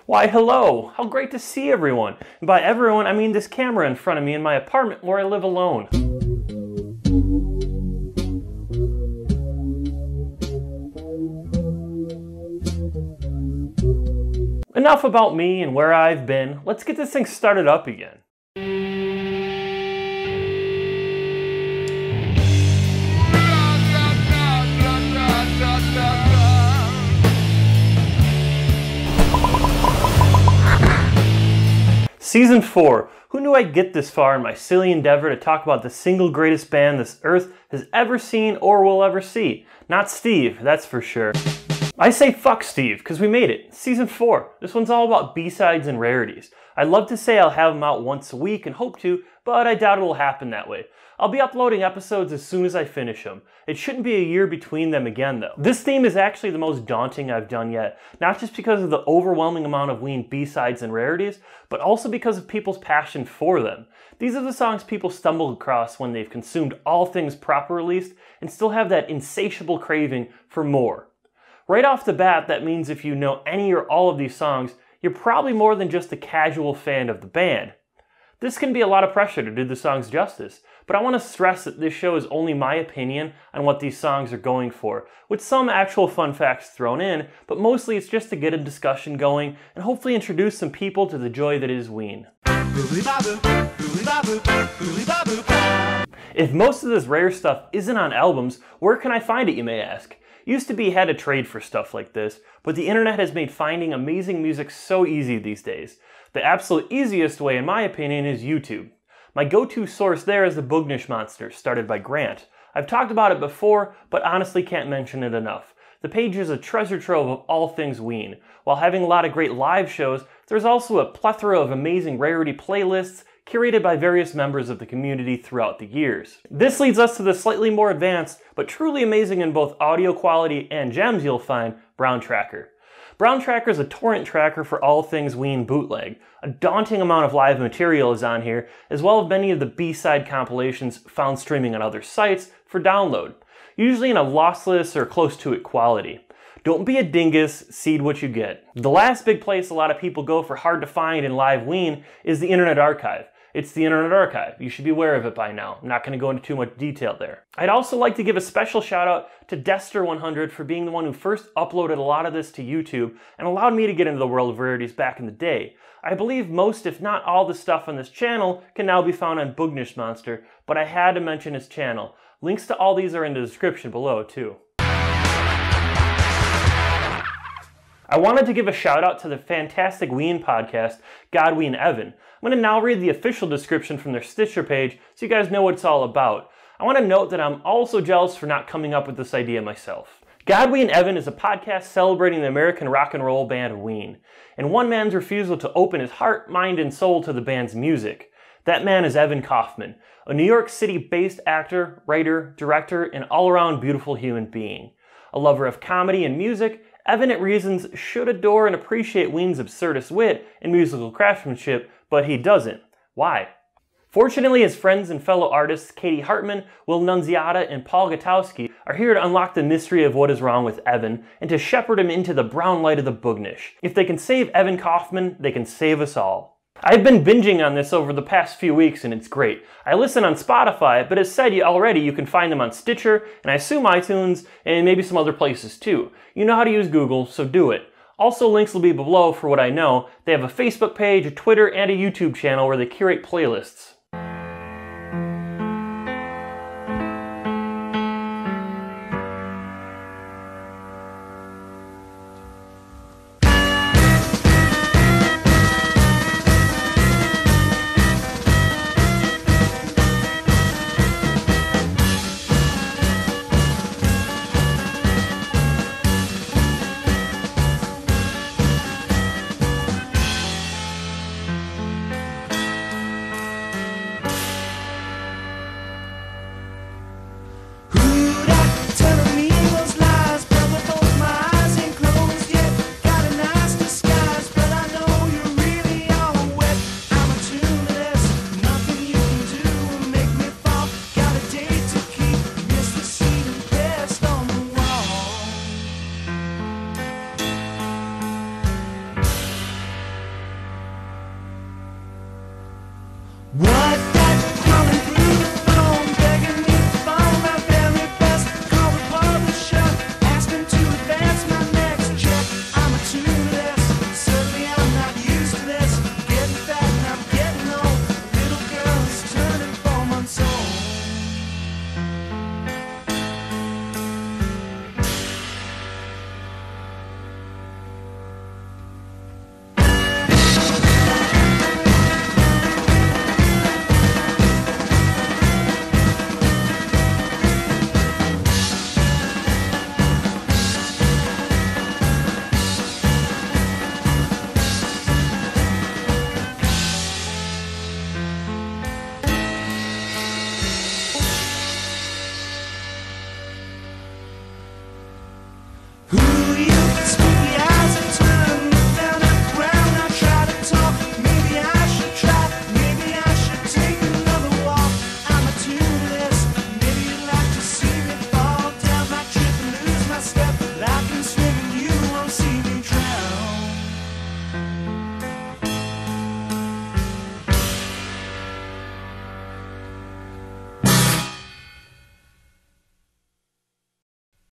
Why, hello! How great to see everyone! And by everyone, I mean this camera in front of me in my apartment where I live alone. Enough about me and where I've been. Let's get this thing started up again. Season 4. Who knew I'd get this far in my silly endeavor to talk about the single greatest band this earth has ever seen or will ever see? Not Steve, that's for sure. I say fuck Steve, because we made it. Season 4. This one's all about B-sides and rarities. I'd love to say I'll have them out once a week and hope to, but I doubt it'll happen that way. I'll be uploading episodes as soon as I finish them. It shouldn't be a year between them again though. This theme is actually the most daunting I've done yet, not just because of the overwhelming amount of Ween B-sides and rarities, but also because of people's passion for them. These are the songs people stumble across when they've consumed all things proper released and still have that insatiable craving for more. Right off the bat, that means if you know any or all of these songs, you're probably more than just a casual fan of the band. This can be a lot of pressure to do the songs justice, but I want to stress that this show is only my opinion on what these songs are going for, with some actual fun facts thrown in, but mostly it's just to get a discussion going and hopefully introduce some people to the joy that is Ween. If most of this rare stuff isn't on albums, where can I find it, you may ask? Used to be you had to trade for stuff like this, but the internet has made finding amazing music so easy these days. The absolute easiest way, in my opinion, is YouTube. My go-to source there is the Bognish Monster, started by Grant. I've talked about it before, but honestly can't mention it enough. The page is a treasure trove of all things Ween. While having a lot of great live shows, there's also a plethora of amazing rarity playlists curated by various members of the community throughout the years. This leads us to the slightly more advanced, but truly amazing in both audio quality and gems you'll find, Browntracker. Browntracker is a torrent tracker for all things Ween bootleg. A daunting amount of live material is on here, as well as many of the B-side compilations found streaming on other sites for download, usually in a lossless or close to it quality. Don't be a dingus, seed what you get. The last big place a lot of people go for hard to find in live Ween is the Internet Archive. It's the Internet Archive. You should be aware of it by now. I'm not going to go into too much detail there. I'd also like to give a special shout out to Dester100 for being the one who first uploaded a lot of this to YouTube and allowed me to get into the world of rarities back in the day. I believe most, if not all, the stuff on this channel can now be found on Bognish Monster, but I had to mention his channel. Links to all these are in the description below too. I wanted to give a shout out to the fantastic Ween Podcast, Ween Evan. I'm going to now read the official description from their Stitcher page so you guys know what it's all about. I want to note that I'm also jealous for not coming up with this idea myself. Ween Evan is a podcast celebrating the American rock and roll band Ween, and one man's refusal to open his heart, mind, and soul to the band's music. That man is Evan Kaufman, a New York City-based actor, writer, director, and all-around beautiful human being. A lover of comedy and music, Evan at Reasons should adore and appreciate Ween's absurdist wit and musical craftsmanship, but he doesn't. Why? Fortunately, his friends and fellow artists Katie Hartman, Will Nunziata, and Paul Gutowski are here to unlock the mystery of what is wrong with Evan and to shepherd him into the brown light of the Bognish. If they can save Evan Kaufman, they can save us all. I've been binging on this over the past few weeks and it's great. I listen on Spotify, but as said already, you can find them on Stitcher, and I assume iTunes, and maybe some other places too. You know how to use Google, so do it. Also, links will be below for what I know. They have a Facebook page, a Twitter, and a YouTube channel where they curate playlists. One